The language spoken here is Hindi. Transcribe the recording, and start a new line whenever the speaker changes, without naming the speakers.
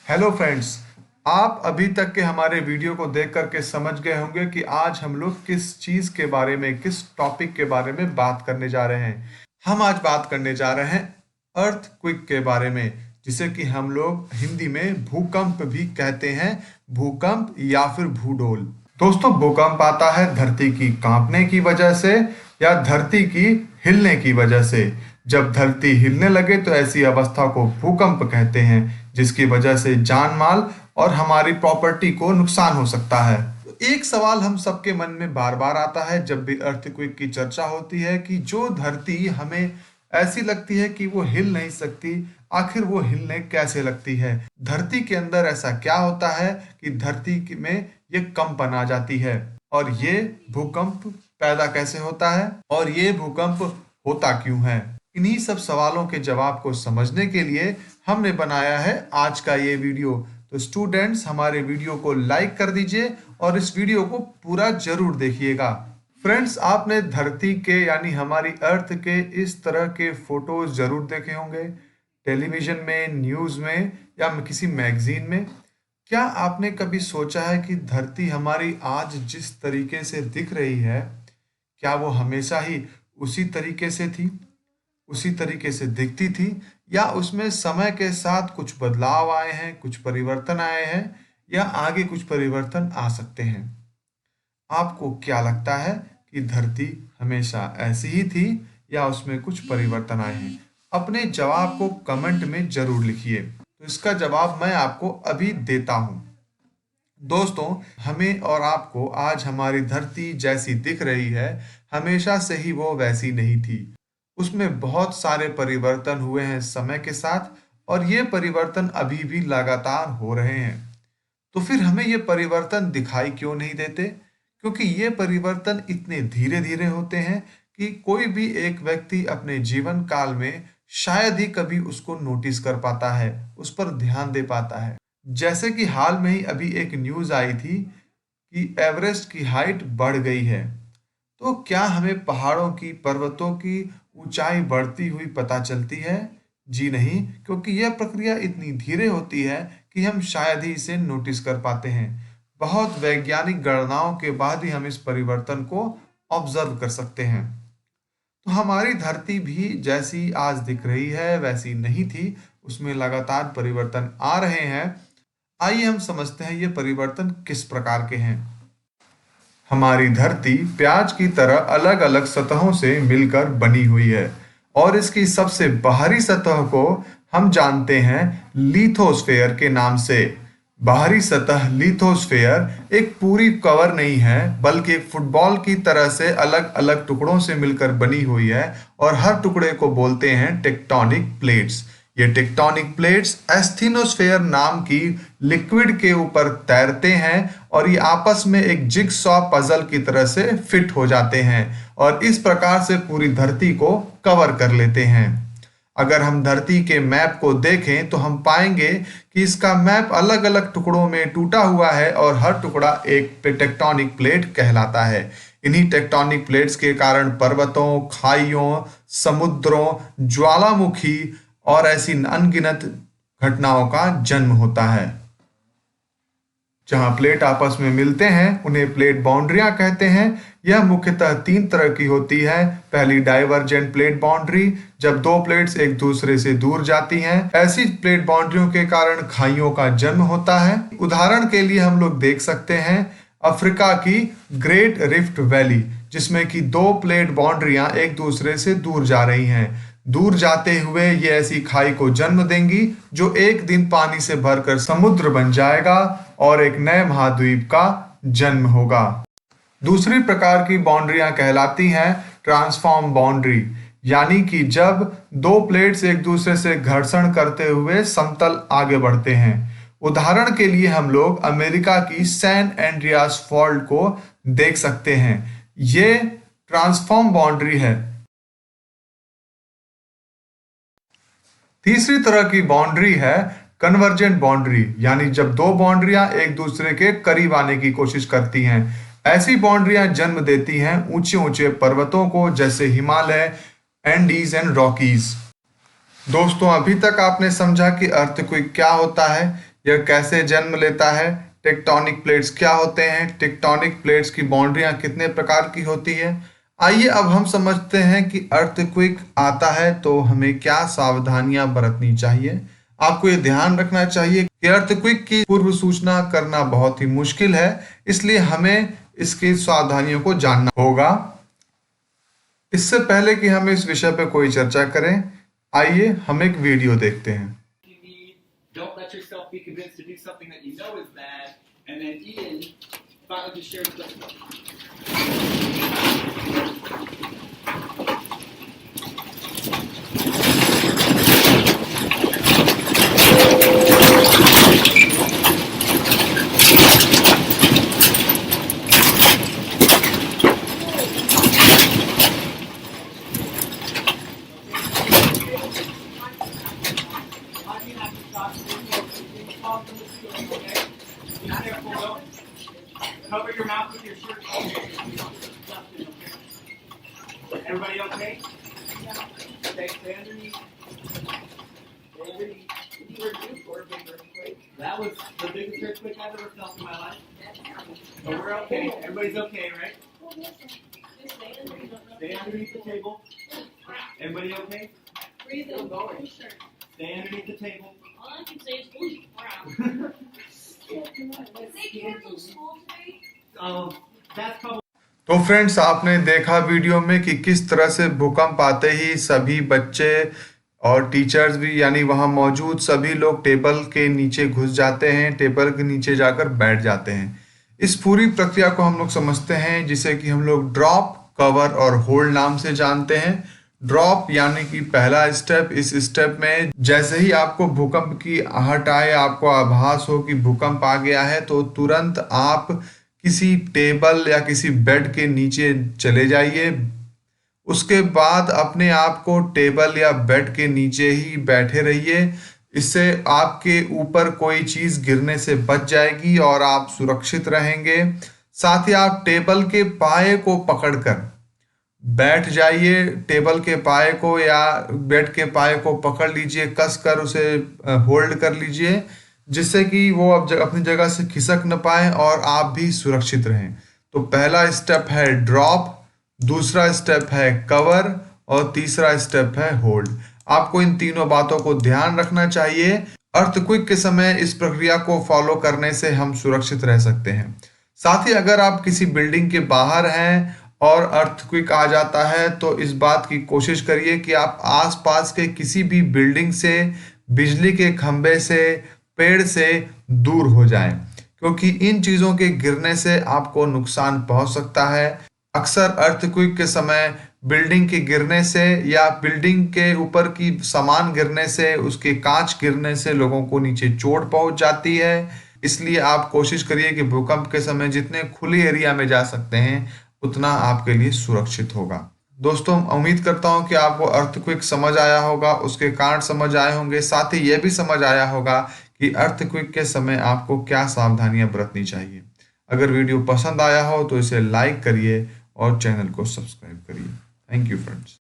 हेलो फ्रेंड्स, आप अभी तक के हमारे वीडियो को देख करके समझ गए होंगे कि आज हम लोग किस चीज़ के बारे में, किस टॉपिक के बारे में बात करने जा रहे हैं। हम आज बात करने जा रहे हैं अर्थक्वेक के बारे में, जिसे कि हम लोग हिंदी में भूकंप भी कहते हैं, भूकंप या फिर भूडोल। दोस्तों, भूकंप आता है धरती की कांपने की वजह से या धरती की हिलने की वजह से। जब धरती हिलने लगे तो ऐसी अवस्था को भूकंप कहते हैं, जिसकी वजह से जान माल और हमारी प्रॉपर्टी को नुकसान हो सकता है। तो एक सवाल हम सबके मन में बार बार आता है जब भी अर्थक्वेक की चर्चा होती है कि जो धरती हमें ऐसी लगती है कि वो हिल नहीं सकती, आखिर वो हिलने कैसे लगती है। धरती के अंदर ऐसा क्या होता है कि धरती में ये कंपन आ जाती है, और ये भूकंप पैदा कैसे होता है, और ये भूकंप होता क्यों है। इन्हीं सब सवालों के जवाब को समझने के लिए हमने बनाया है आज का ये वीडियो। तो स्टूडेंट्स, हमारे वीडियो को लाइक कर दीजिए और इस वीडियो को पूरा जरूर देखिएगा। फ्रेंड्स, आपने धरती के यानी हमारी अर्थ के इस तरह के फोटोज जरूर देखे होंगे, टेलीविजन में, न्यूज़ में या किसी मैगजीन में। क्या आपने कभी सोचा है कि धरती हमारी आज जिस तरीके से दिख रही है, क्या वो हमेशा ही उसी तरीके से थी, उसी तरीके से दिखती थी, या उसमें समय के साथ कुछ बदलाव आए हैं, कुछ परिवर्तन आए हैं, या आगे कुछ परिवर्तन आ सकते हैं। आपको क्या लगता है कि धरती हमेशा ऐसी ही थी या उसमें कुछ परिवर्तन आए हैं? अपने जवाब को कमेंट में जरूर लिखिए। तो इसका जवाब मैं आपको अभी देता हूं। दोस्तों, हमें और आपको आज हमारी धरती जैसी दिख रही है, हमेशा से ही वो वैसी नहीं थी। उसमें बहुत सारे परिवर्तन हुए हैं समय के साथ, और ये परिवर्तन अभी भी लगातार हो रहे हैं। तो फिर हमें ये परिवर्तन दिखाई क्यों नहीं देते? क्योंकि ये परिवर्तन इतने धीरे धीरे होते हैं कि कोई भी एक व्यक्ति अपने जीवन काल में शायद ही कभी उसको नोटिस कर पाता है, उस पर ध्यान दे पाता है। जैसे कि हाल में ही अभी एक न्यूज़ आई थी कि एवरेस्ट की हाइट बढ़ गई है। तो क्या हमें पहाड़ों की, पर्वतों की ऊंचाई बढ़ती हुई पता चलती है? जी नहीं, क्योंकि यह प्रक्रिया इतनी धीरे होती है कि हम शायद ही इसे नोटिस कर पाते हैं। बहुत वैज्ञानिक गणनाओं के बाद ही हम इस परिवर्तन को ऑब्जर्व कर सकते हैं। तो हमारी धरती भी जैसी आज दिख रही है वैसी नहीं थी, उसमें लगातार परिवर्तन आ रहे हैं। आइए हम समझते हैं ये परिवर्तन किस प्रकार के हैं। हमारी धरती प्याज की तरह अलग अलग सतहों से मिलकर बनी हुई है, और इसकी सबसे बाहरी सतह को हम जानते हैं लिथोस्फेयर के नाम से। बाहरी सतह लिथोस्फेयर एक पूरी कवर नहीं है, बल्कि एक फुटबॉल की तरह से अलग अलग टुकड़ों से मिलकर बनी हुई है, और हर टुकड़े को बोलते हैं टेक्टोनिक प्लेट्स। ये टेक्टोनिक प्लेट्स एस्थीनोस्फेयर नाम की लिक्विड के ऊपर तैरते हैं, और ये आपस में एक जिगसॉ पजल की तरह से फिट हो जाते हैं, और इस प्रकार से पूरी धरती को कवर कर लेते हैं। अगर हम धरती के मैप को देखें तो हम पाएंगे कि इसका मैप अलग अलग टुकड़ों में टूटा हुआ है, और हर टुकड़ा एक टेक्टोनिक प्लेट कहलाता है। इन्हीं टेक्टोनिक प्लेट्स के कारण पर्वतों, खाइयों, समुद्रों, ज्वालामुखी और ऐसी अनगिनत घटनाओं का जन्म होता है। जहां प्लेट आपस में मिलते हैं उन्हें प्लेट बाउंड्रियां कहते हैं। यह मुख्यतः तीन तरह की होती है। पहली डाइवर्जेंट प्लेट बाउंड्री, जब दो प्लेट्स एक दूसरे से दूर जाती हैं। ऐसी प्लेट बाउंड्रियों के कारण खाइयों का जन्म होता है। उदाहरण के लिए हम लोग देख सकते हैं अफ्रीका की ग्रेट रिफ्ट वैली, जिसमें कि दो प्लेट बाउंड्रियां एक दूसरे से दूर जा रही हैं। दूर जाते हुए ये ऐसी खाई को जन्म देंगी जो एक दिन पानी से भरकर समुद्र बन जाएगा, और एक नए महाद्वीप का जन्म होगा। दूसरी प्रकार की बाउंड्रियां कहलाती हैं ट्रांसफॉर्म बाउंड्री, यानी कि जब दो प्लेट्स एक दूसरे से घर्षण करते हुए समतल आगे बढ़ते हैं। उदाहरण के लिए हम लोग अमेरिका की सैन एंड्रियास फॉल्ट को देख सकते हैं। ये ट्रांसफॉर्म बाउंड्री है। तीसरी तरह की बाउंड्री है कन्वर्जेंट बाउंड्री, यानी जब दो बाउंड्रियां एक दूसरे के करीब आने की कोशिश करती हैं। ऐसी बाउंड्रियां जन्म देती हैं ऊंचे ऊंचे पर्वतों को, जैसे हिमालय, एंडीज एंड रॉकीज। दोस्तों, अभी तक आपने समझा कि अर्थक्वेक क्या होता है, यह कैसे जन्म लेता है, टेक्टोनिक प्लेट्स क्या होते हैं, टेक्टोनिक प्लेट्स की बाउंड्रियां कितने प्रकार की होती है। आइए अब हम समझते हैं कि अर्थक्वेक आता है तो हमें क्या सावधानियां बरतनी चाहिए। आपको ये ध्यान रखना चाहिए कि अर्थक्वेक की पूर्व सूचना करना बहुत ही मुश्किल है, इसलिए हमें इसकी सावधानियों को जानना होगा। इससे पहले कि हम इस विषय पर कोई चर्चा करें, आइए हम एक वीडियो देखते हैं।
Don't let yourself be convinced to do something that you know is bad, and then Ian finally just shared with cover your mouth with your shirt. Everybody okay? Okay, stay underneath. Stay underneath. You were due for a big earthquake. That was the biggest earthquake I've ever felt in my life. But we're okay. Everybody's okay, right? Stay underneath the table. Everybody okay?
Breathe in.
Stay underneath the table.
All I can say is holy crap. Did they cancel school today?
That's probably.
तो फ्रेंड्स, आपने देखा वीडियो में कि किस तरह से भूकंप आते ही सभी बच्चे और टीचर्स भी, यानी वहां मौजूद सभी लोग टेबल के नीचे घुस जाते हैं, टेबल के नीचे जाकर बैठ जाते हैं। इस पूरी प्रक्रिया को हम लोग समझते हैं, जिसे कि हम लोग ड्रॉप, कवर और होल्ड नाम से जानते हैं। ड्रॉप यानी कि पहला स्टेप। इस स्टेप में जैसे ही आपको भूकंप की आहट आए, आपको आभास हो कि भूकंप आ गया है, तो तुरंत आप किसी टेबल या किसी बेड के नीचे चले जाइए। उसके बाद अपने आप को टेबल या बेड के नीचे ही बैठे रहिए। इससे आपके ऊपर कोई चीज गिरने से बच जाएगी और आप सुरक्षित रहेंगे। साथ ही आप टेबल के पाए को पकड़कर बैठ जाइए। टेबल के पाए को या बेड के पाए को पकड़ लीजिए, कस कर उसे होल्ड कर लीजिए, जिससे कि वो अब अपनी जगह से खिसक न पाए और आप भी सुरक्षित रहें। तो पहला स्टेप है ड्रॉप, दूसरा स्टेप है कवर और तीसरा स्टेप है होल्ड। आपको इन तीनों बातों को ध्यान रखना चाहिए। अर्थक्वेक के समय इस प्रक्रिया को फॉलो करने से हम सुरक्षित रह सकते हैं। साथ ही अगर आप किसी बिल्डिंग के बाहर हैं और अर्थक्वेक आ जाता है, तो इस बात की कोशिश करिए कि आप आसपास के किसी भी बिल्डिंग से, बिजली के खंभे से, पेड़ से दूर हो जाएं, क्योंकि इन चीजों के गिरने से आपको नुकसान पहुंच सकता है। अक्सर अर्थक्वेक के समय बिल्डिंग के गिरने से या बिल्डिंग के ऊपर की सामान गिरने से, उसके कांच गिरने से लोगों को नीचे चोट पहुंच जाती है। इसलिए आप कोशिश करिए कि भूकंप के समय जितने खुले एरिया में जा सकते हैं, उतना आपके लिए सुरक्षित होगा। दोस्तों, उम्मीद करता हूं कि आपको अर्थक्वेक समझ आया होगा, उसके कारण समझ आए होंगे। साथ ही यह भी समझ आया होगा कि अर्थक्वेक के समय आपको क्या सावधानियां बरतनी चाहिए। अगर वीडियो पसंद आया हो तो इसे लाइक करिए और चैनल को सब्सक्राइब करिए। Thank you friends.